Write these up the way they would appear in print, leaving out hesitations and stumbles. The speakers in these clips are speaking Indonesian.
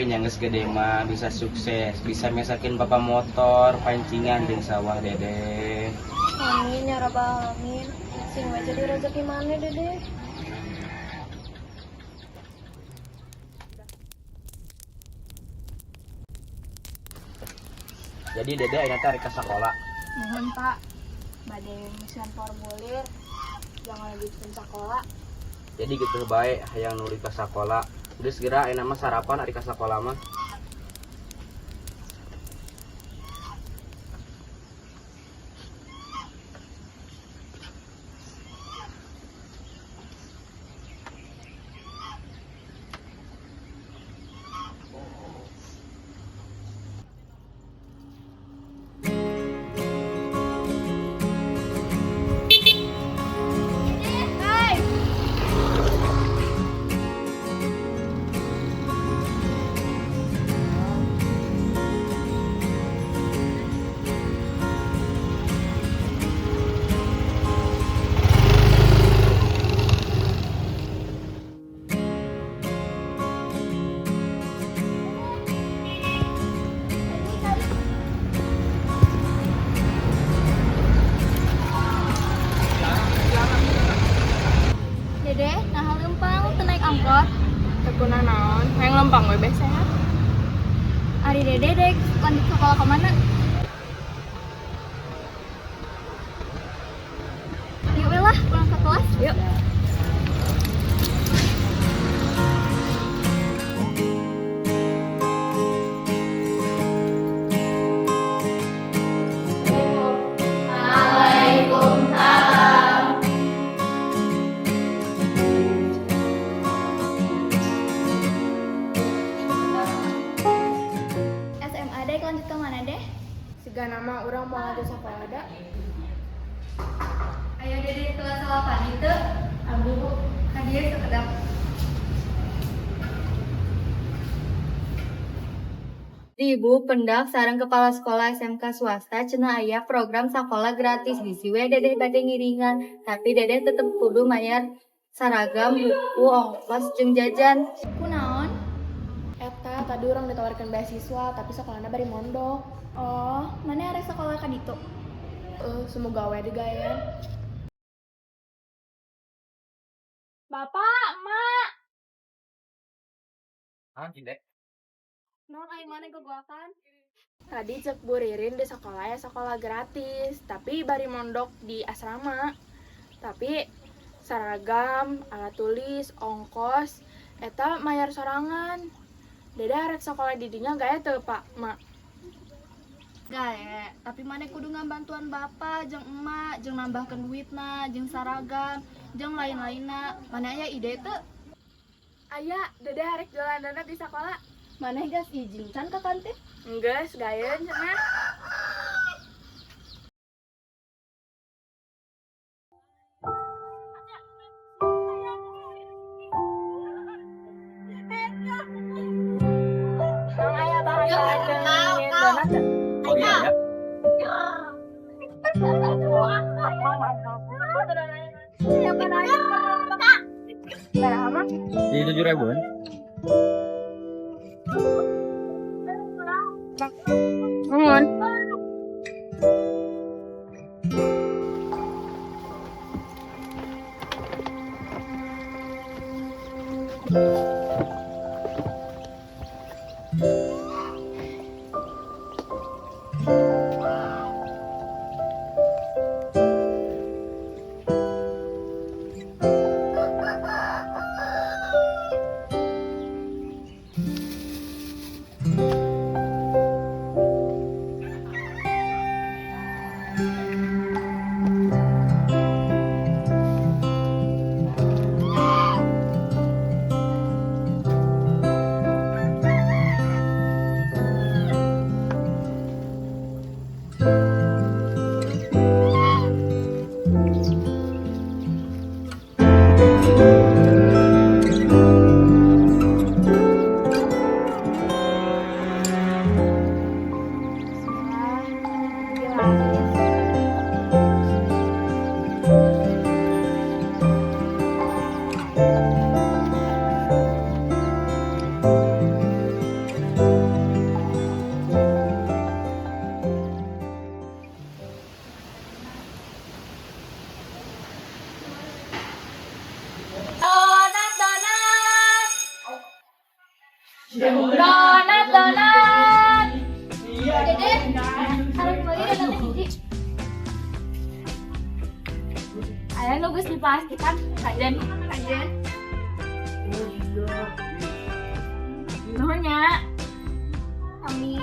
yang geus gede mah bisa sukses, bisa mesakin papa motor, pancingan jeung sawah dede. Amin ya rabbal alamin. Sing we jadi rezeki mana dede? Jadi dede ayeuna teh rek ka sakola. Mohon Pak, bade ngisian formulir jangan bikin sekolah. Jadi gitu bae hayang nuli ka sakola. Geus geura ayeuna mah sarapan ari ka sakola mah. Dede, nah lempang teu naik angkot. Tekuna naon? Hayang lempang we beeh sehat. Ari dede dek lanjut sekolah ke mana? Yuk we lah pulang ke kelas. Yuk. SMA dek lanjut ke mana deh? Siga nama urang mau lanjut sakola da. Ayo dede kelas 8 itu. Abdi Bu. Hadiah sekedap. Ibu pendak sareng kepala sekolah SMK swasta cenah aya program sakola gratis bisi we dedeh bade ngiringan tapi dedeh tetep kudu mayar saragam buku ongkos jeung jajan. Kunaon? Eta tadi urang ditawarkan beasiswa tapi sekolahna bari mondok. Oh, mana arek sekolah ka ditu? Semoga we digayan. Bapak, Mak. Dek. Naon aya maneh gogoakan? Tadi cek Bu Ririn di sekolah ya sekolah gratis, tapi bari mondok di asrama. Tapi seragam, alat tulis, ongkos, eta mayar sorangan. Dede arek sekolah di dinya gak teu Pak, Mak. Gae, tapi maneh kudu ngambantuan bapak jeung emak jeung nambahkeun duitna jeung saragam jeung lain-lainna. Maneh aya ide teu? Aya, Dede arek jualan donat di sekolah. Maneh geus izin can ka kantin? Enggeus, gayeun cenah. Mang aya bahan jeung donat teu? Oh iya ya. Berapa? Di 7.000-an. Nuhun. dipastikan kajian kajian nuhunnya kami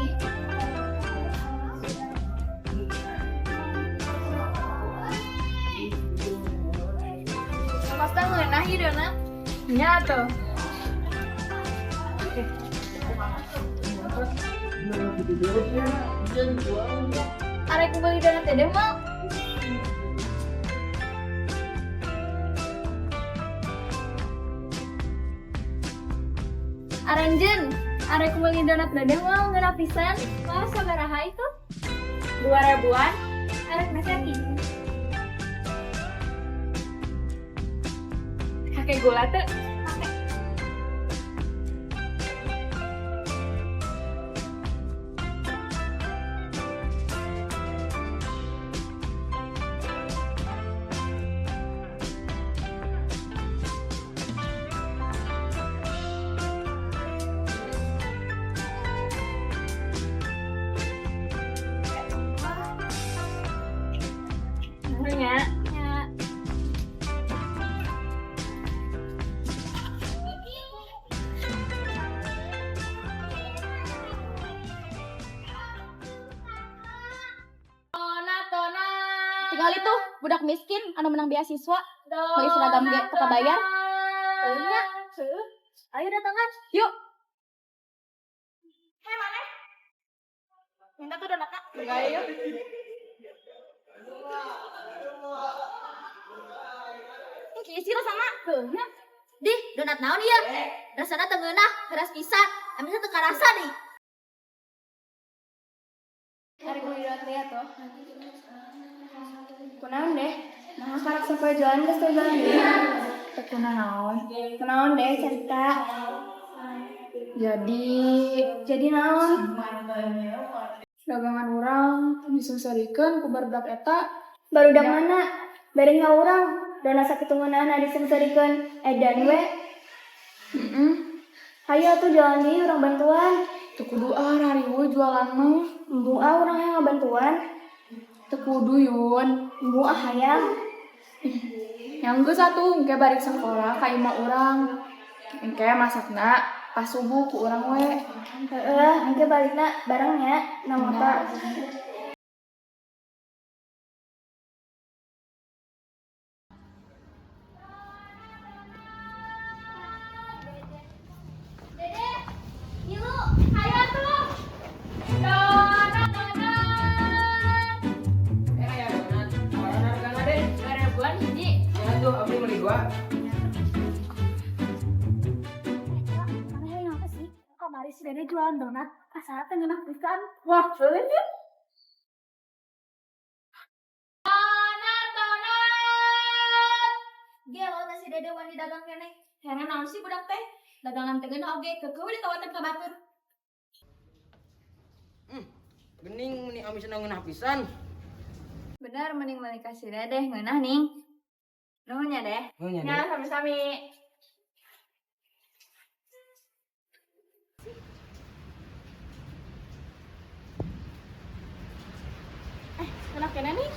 pasti ngeunah ieu na nya tuh arek beli donat teh mau Aranjen, arek beli donat teh mau ngeunah pisan. Wah, sabaraha itu? 2.000-an. Arek nasaki. Kakek gula teh. Nya. Tinggal itu budak miskin anu menang beasiswa bagi seragam ge teka bayar. Nya. Ayo datangan. Yuk. Mana? Minta tuh donatnya. Ayo. Ini isi lo sama. Nya. Di, donat naon ieu? Rasana teu ngeunah, keras pisan. Amisna teu karasa nih. Arek beli donat teh tuh. Kunaon deh? Nah, karak sampai jalan geus teh jalan deh. Teu kunaon. Kunaon deh cerita. Jadi naon? Dagangan urang disengsarikeun ku barudak eta. Barudak mana? Bari ngaurang. Donat sakitu ngeunahna disengsarikeun edan we. Hayu atuh jalan deui urang bantuan. Teu kudu rariweuh jualan mah. Embu urang yang ngabantuan. Teu kudu Yun. Embu hayang. Yang geus atuh engke balik sekolah ka imah urang. Engke masakna pas subuh ku urang we. Heeh, engke balikna bareng nya na motor. Kamari si Dede jualan donat, asal teh ngeunah pisan. Wah, boleh ya? Ge lo teh si Dede wani dagang keneh. Heran naon sih budak teh? Dagangan teh geunah oge keukeuh ditawakeun ka batur. Gening meni amisna ngeunah pisan. Bener mending balik ka si Dedeh ngeunah ning. Nuhun nya deh. Nya Ya, sami-sami. Enak kene nih.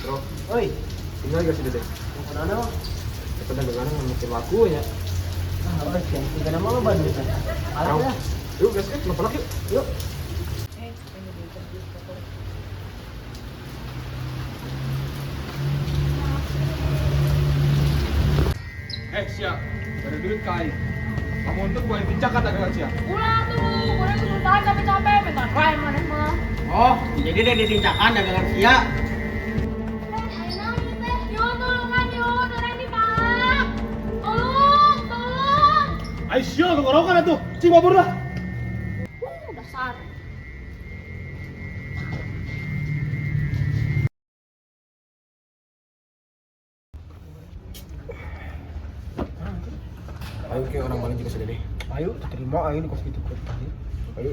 Bro, oi, tinggal gak sih deh? Mau kemana lo? Kita dengar ngomongin laku ya. Ah, oke. Tiga nama lo bantu kan. Ayo, yuk guys, kenapa lagi? Yuk. Siap. Ada duit kai. Kamu untuk boleh pincakan dagangan siap. Ulah tuh, gue kesusahan capek-capek, minta kain mana mah. Oh, jadi dia ditincakan dagangan sia. Aisyah, lu ngorokan atuh. Cing babur lah. Dasar. Ayo kayak orang maling juga sudah deh. Ayo, terima ayo nih kos gitu kos tadi. Ayo.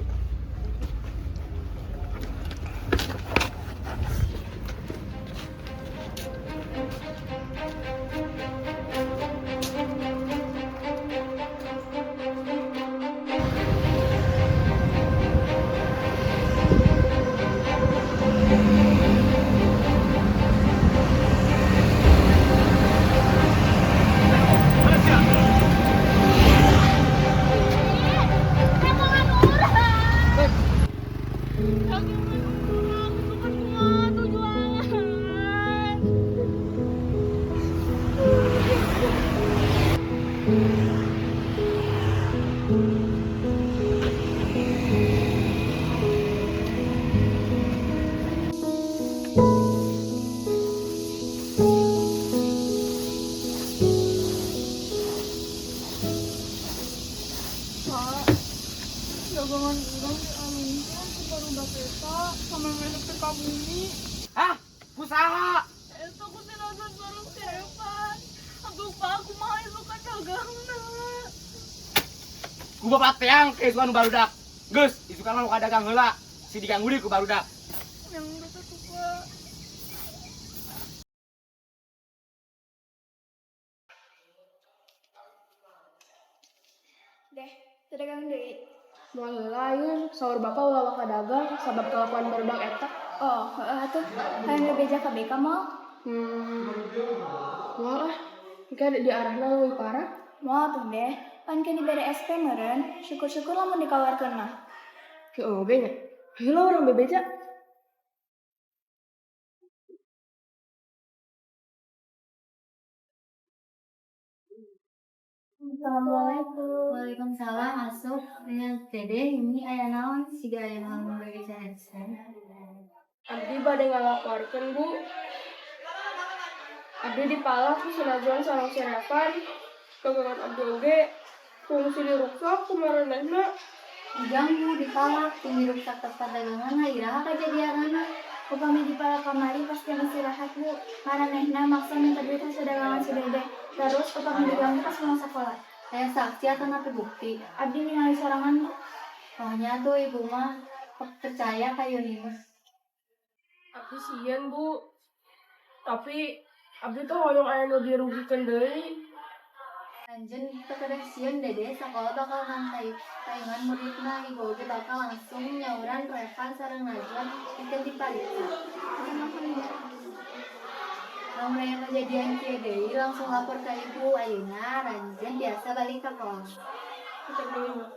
dagangan orang diaminkan ke barudak eta sama mesok ke kabumi. Hah? Kusaha? Eta ku tinasan bareng si Evan. Aduh pak, aku mah itu kan dagangna. Ku bapak teang ke isukan barudak. Geus, isukan mah ka dagang heula. Si diganggu deui ku barudak. Yang itu tuh pak. Deh, dagang deui. Moal lain, sahur bapak ulah waka dagang, sabab kelakuan barudak eta. Oh, atuh hayang ngebeja ka BK mall. Moal ah, engke di arahna leuwih parah. Moal tuh deh, pan kan dibere SP meureun, syukur-syukur lamun dikaluarkeun mah. Ke oge nya. Heula orang bebeja. Assalamualaikum. Waalaikumsalam. Masuk. Dede ini aya naon? Siga aya naon bagi handphone. Abdi bade ngalaporkeun Bu. Abdi dipalak ku sanajan sareng si Revan. Dagangan abdi oge fungsi diruksak kumaranehna. Diganggu, dipalak, tinggi rusak tempat dagangan, iraha kejadianana. Upami dipalak kamari pas jam istirahat Bu, maranehna maksa minta duit hasil dagangan si Dede. Terus upami diganggu pas pulang sekolah. Aya saksi atau napi bukti. Abdi ningali sorangan Bu. Pokoknya tuh ibu mah percaya ka Yunus. Abdi sieun Bu. Tapi abdi tuh hoyong aya nu dirugikeun deui. Anjeun teu kada sieun Dede sakola bakal ngantai taingan muridna ibu oge bakal langsung nyauran Revan sareng Najwa pikeun dipariksa. Lamun aya kejadian kieu deui langsung lapor ka ibu. Ayeuna Ranjen biasa balik ka kelas. Kita deui.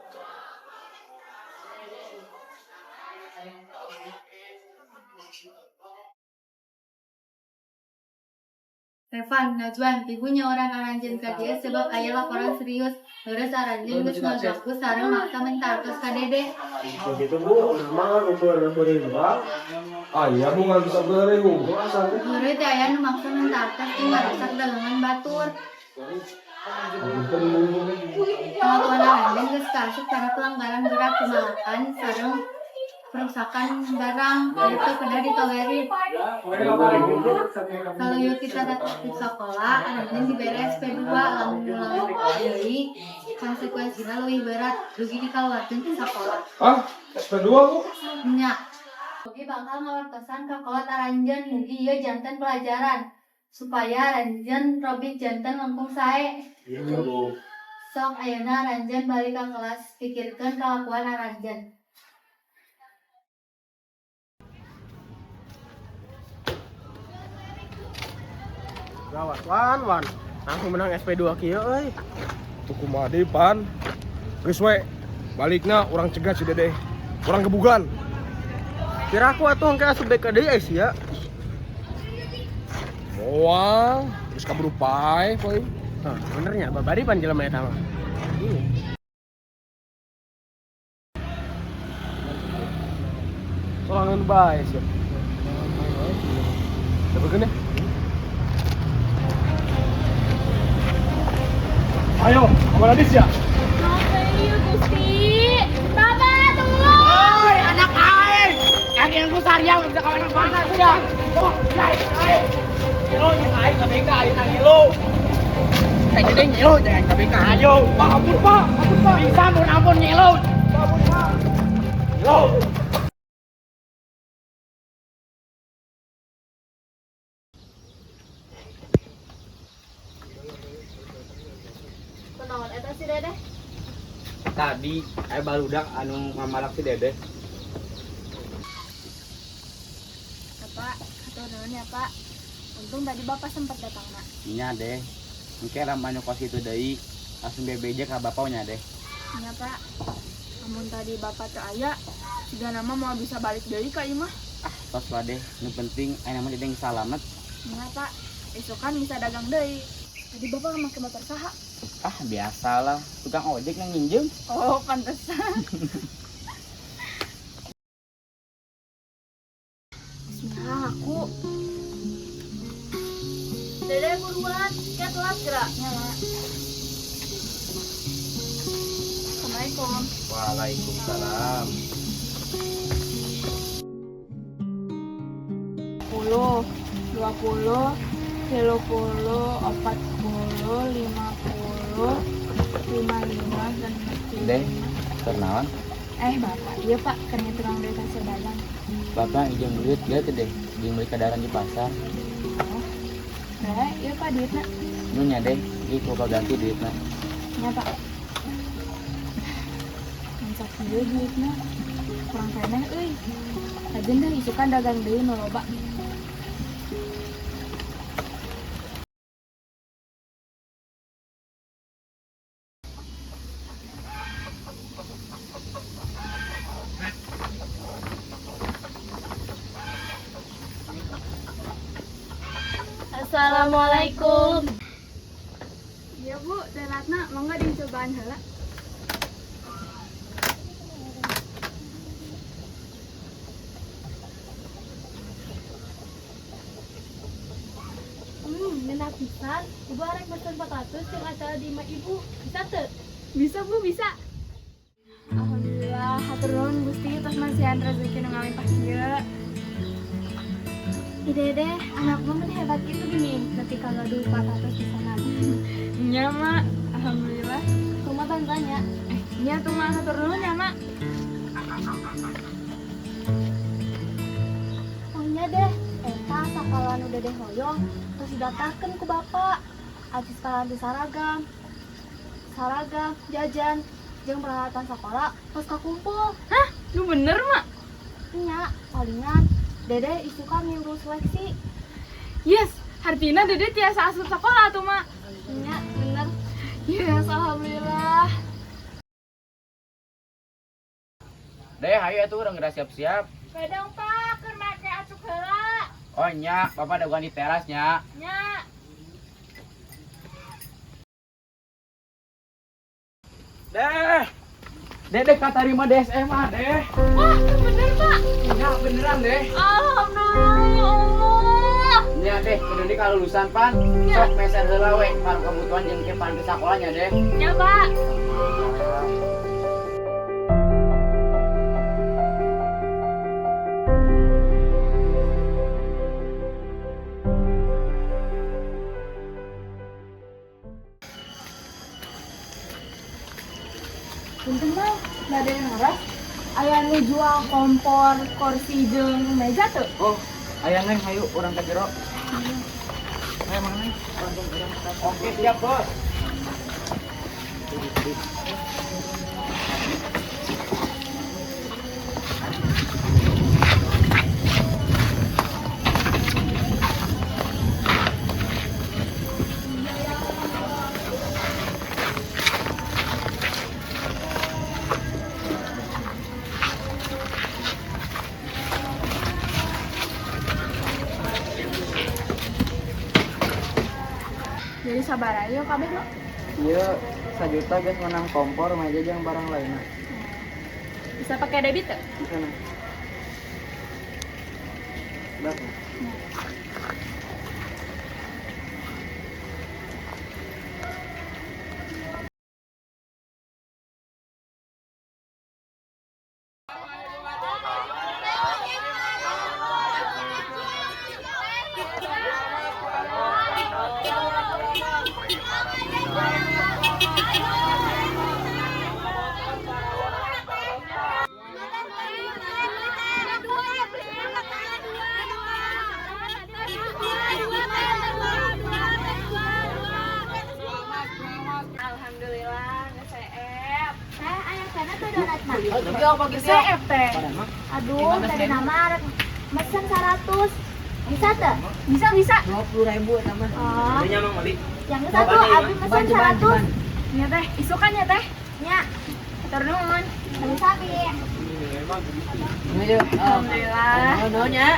Revan, Najwan, ibu nyawaran Aranjen ka dia sebab aya laporan serius. Terus Aranjen geus ngagaku sareng maksa mentartos ka Dede. Begitu Bu, nama ukur Mbak. Ayah Bu nggak bisa beli Bu. Asal Murid aya nu maksa mentartos jeung ngarusak dagangan batur. Kelakuan Aranjen geus kaasup karena pelanggaran berat kemalakan sareng perusakan barang itu kena ditolerir. Kalau yuk kita datang di sekolah, Aranjen diberi SP2 lamun deui konsekuensina leuwih berat, rugi dikaluarkeun ti sekolah. ah SP2 Bu. Nya. Oge bakal ngawartosan ka kolot Aranjen mugi ieu janten pelajaran supaya Aranjen robik janten langkung sae. Iya Bu. Sok ayeuna Aranjen balik ka kelas, pikirkeun kelakuan Aranjen. Gawat wan langsung menang SP2 kieu euy. Tuh kumaha deui Pan. Geus we balikna urang cegah si Dede. Urang gebugan. Kira aku atuh engke asup BK deui sia. Moal, geus kaburu pae poe. Hah, benernya babari pan jelema eta mah. Sorangan bae sia. Dapekeun ya. Ayo, kemana dis ya? Iya Gusti. Baba tunggu. Oi, anak aing. Yang ku sariang bisa kawan mana sia. Oh, naik. Ngilo yang aing ka BK aing ngilo. Kayak gede ngilo jangan ka BK ayo. Pak, ampun Pak. Bisa ampun ngilo. Ampun Pak. Ngilo. Kunaon eta si Dede? Tadi aya barudak anu ngamalak si Dede. Bapak, atau naon ya Pak? Untung tadi Bapak sempat datang Nak. Nya deh. Engke ramanu kos itu deui langsung bebeja ka bapaunya deh. Iya Pak. Namun tadi Bapak teu aya, siga nama mau bisa balik deui ka ieu mah. Ah, tos lah deh. Nu penting aya mah Dede salamet. Iya Pak. Esok kan bisa dagang deui. Tadi Bapak make motor saha? Ah, biasalah. Tukang ojek yang minjem. Oh, pantesan. Bismillah aku. Dede buruan, ya telat gerak. Assalamualaikum Assalamualaikum. Waalaikumsalam. 10, 20, 30, 40, 50, 55, dan 60. Deh, kenalan. Bapak, iya Pak, kena tukang beli kasir dagang. Bapak ijem duit dia tuh deh, di beli kadaran di pasar. Iya Pak, duitnya. Nunya deh, di kuka ganti duitnya. Ya Pak. Masak dulu duitnya. Kurang kena, Ajen dah isukan dagang deui nu loba. Assalamualaikum. Iya Bu, dan Ratna, mau nggak dicobaan heula? Enak pisan. Ibu arek pesen 400 yang acara di imah ibu. Bisa teu? Bisa Bu, bisa. Alhamdulillah, hatur nuhun Gusti tos masihan rezeki nu ngalimpah ieu. Dede, anak mama hebat gitu gini. Tapi kalau duit 400 pisanan. Nya Mak, alhamdulillah. Kumaha tantanya? Nya tuh Mak, hatur nuhun ya Mak. Oh iya deh. Eta sakalan udah deh hoyong. Terus didaftarkan ku bapak. Atis sekolah di Saragam, jajan, jeung peralatan sekolah pas kakumpul. Hah? Lu bener Mak? Nya, palingan Dede isukan nyuruh seleksi. Yes, artinya Dede tiasa asup sekolah tuh Mak. Nya, bener. Yes, alhamdulillah. Deh, ayo atuh urang geus siap-siap. Bedong pak, keur make asup heula. Oh nya, Bapak daguan di terasnya. Nya. Deh katarima di SMA, deh. Wah, bener pak. Iya, beneran, deh. Alhamdulillah ya Allah. Nya deh, kudu di kalulusan pan. Sok meser heula we, pan kebutuhan jeung ke pan di sakolanya, deh. Ya pak. Punten Bang, nggak ada yang ngeras. Aya nu jual kompor, kursi, jeung meja tuh. Oh, aya neng, hayu urang ka jero. Ayo mang neng, urang ka jero. Oke, siap, Bos. Jadi sabar aja kabeh lo. Iya, 1 juta guys menang kompor, meja jeung barang lainnya. Bisa pakai debit tuh? Sana. Berapa? Alhamdulillah, nge-CF. Ayah sana tuh donat mah. CF teh. Aduh, tadi nama arek mesen 100. Bisa tuh? Bisa. 20.000 tambah. Oh. Ini nyamang beli. Yang itu satu, abi mesen 100. Nya teh, isukan ya teh. Nya, Hatur nuhun. habis sapi. Ini yuk. Alhamdulillah. Nuhunnya.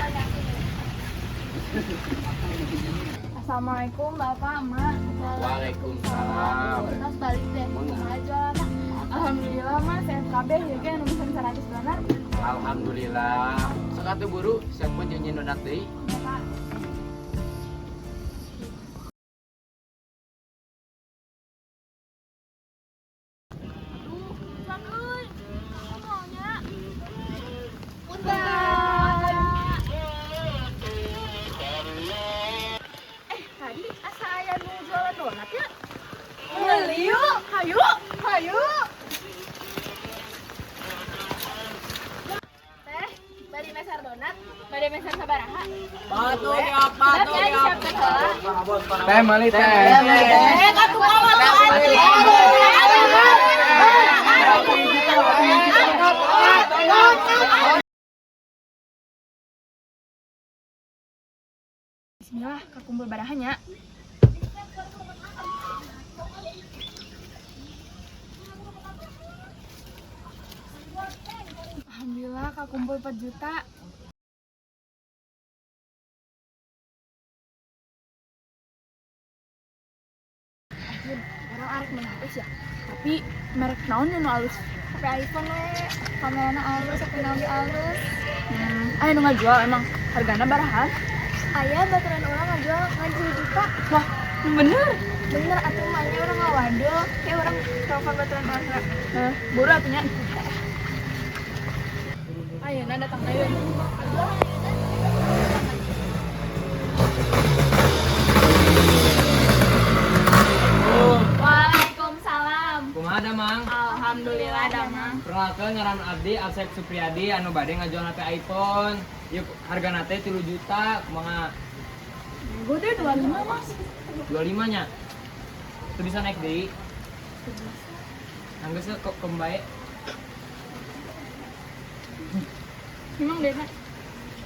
Assalamualaikum Bapak, Mak. Waalaikumsalam. Terus balik deh. Aja Mak. Alhamdulillah Mas, CFKB ya kan nulisan 100 donat. Alhamdulillah. Sekatu buru, siap pun jeung donat deui. Batu ya, batu ya. Teh mali teh. Bismillah, kakumpul barahannya. Alhamdulillah, kakumpul 4 juta. Akhir, orang arek menapis ya. Tapi merek naon nu alus. HP iPhone we, kamerana alus, HP naon di alus. Ayo nu ngajual emang hargana barahan. Aya baturan orang ngajual ngan 10 juta. Wah, bener. Bener atuh manya orang ngawado, kayak orang telepon baturan orang. Buru atunya. Ayo, datang ayo. Waalaikumsalam. Kumaha da Mang? Alhamdulillah damang. Perkenalkeun ngaran abdi Asep Supriyadi anu bade ngajual HP iPhone. Yuk hargana teh 3 juta, kumaha? Gue teh 25 mas. 25 nya. Teu bisa naik deui. Anggeus kok kembae. Memang deh nak.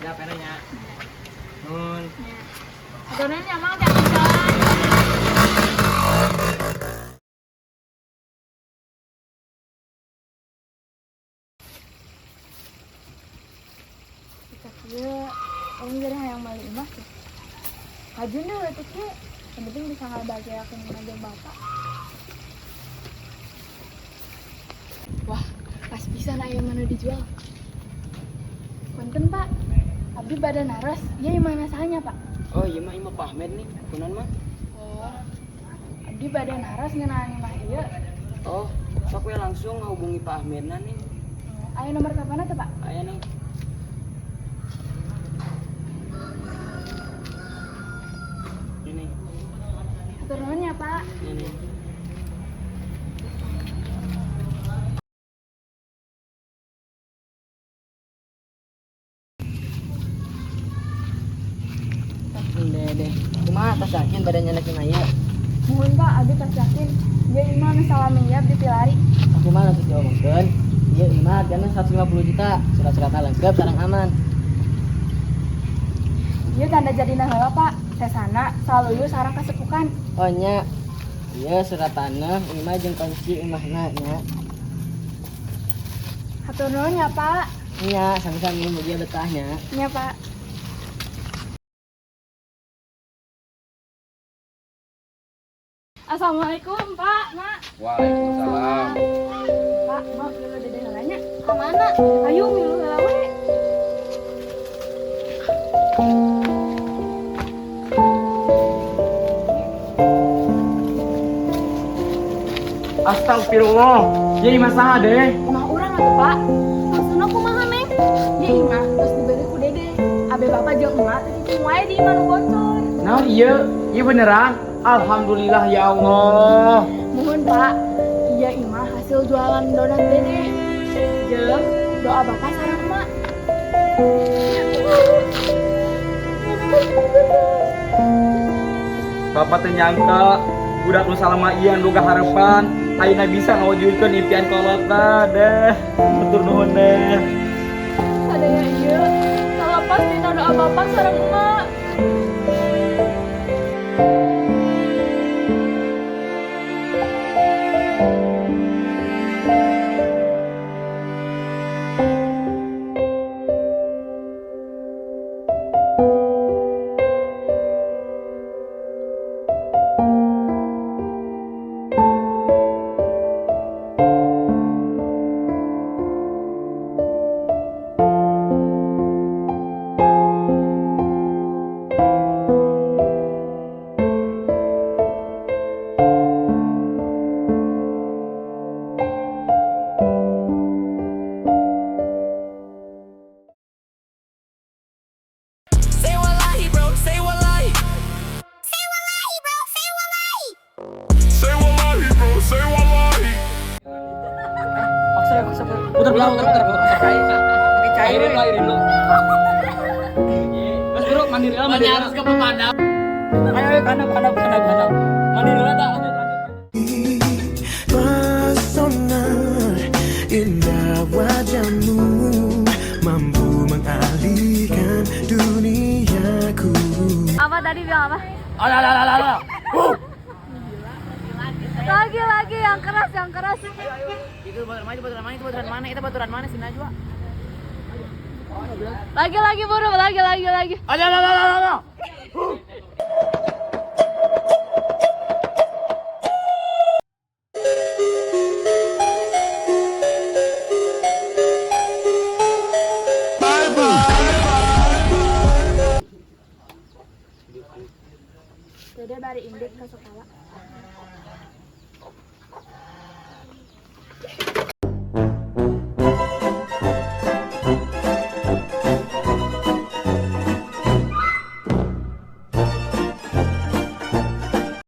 Da pena nya. Nun. Aturan emang tiap jalan. Iya, orang jadi yang balik imah tuh. Hajun deh waktu itu, yang penting bisa ngebahagiakan aja bapak. Wah, pas bisa ayam mana dijual. Punten pak, abdi badan naras, iya yang mana sahanya pak? Oh iya mah Pak Ahmed nih, kunan mah. Oh, abdi badan naras ngenaan mah iya. Oh, sok we langsung ngahubungi Pak Ahmed nih. Ayo nomor kapan tuh pak? Aya nih. Ini. Turunnya pak. Ini. Deh. Kumaha tas yakin badannya lagi naya? Mohon pak, abdi tas yakin. Dia imah salah mengiap di pilari. Aku mah langsung diomongkeun. Iya, imah hargana 150 juta. Surat-suratna lengkap, sareng aman. Dia tanda jadi heula pak. Sesana selalu yuk sarang kesepukan. Oh nya. Iya, surat tanah, imah jeung kunci imahna nya. Hatur nuhun ya pak. Nya, sami-sami mugia betahnya. Nya pak. Assalamualaikum pak, mak. Waalaikumsalam. Pak, maaf dulu dede heulanya. Ka mana? Ayo milu heula we. Astagfirullah. Jadi masalah deh. Imah urang atuh pak. Maksudna kumaha, Meng? Dia imah terus dibeli ku dede. Abe bapak jeung emak teh cicing wae di imah nu bocor. Nah iya, iya beneran. Alhamdulillah ya Allah. Mohon pak, iya imah hasil jualan donat dede. Jeung doa bapak sareng emak. Bapak teh nyangka budak nu salama ieu anu harapan ayeuna bisa ngawujudkeun impian kolotna deh. Matur nuhun deh. Sadaya ieu, salapas dina doa bapak sareng emak. Putar putar putar putar. Pakai cair. Airin lo. Bro, mandiri lah, mandiri. Harus ke pemadam. Ayo, kanap. Mandiri lah, tak. Pesona indah wajahmu mampu mengalihkan duniaku. Apa tadi bilang apa? Alah. Lagi yang keras. Itu baturan mana? Itu baturan mana sih Najwa? Lagi buru, lagi. Alah.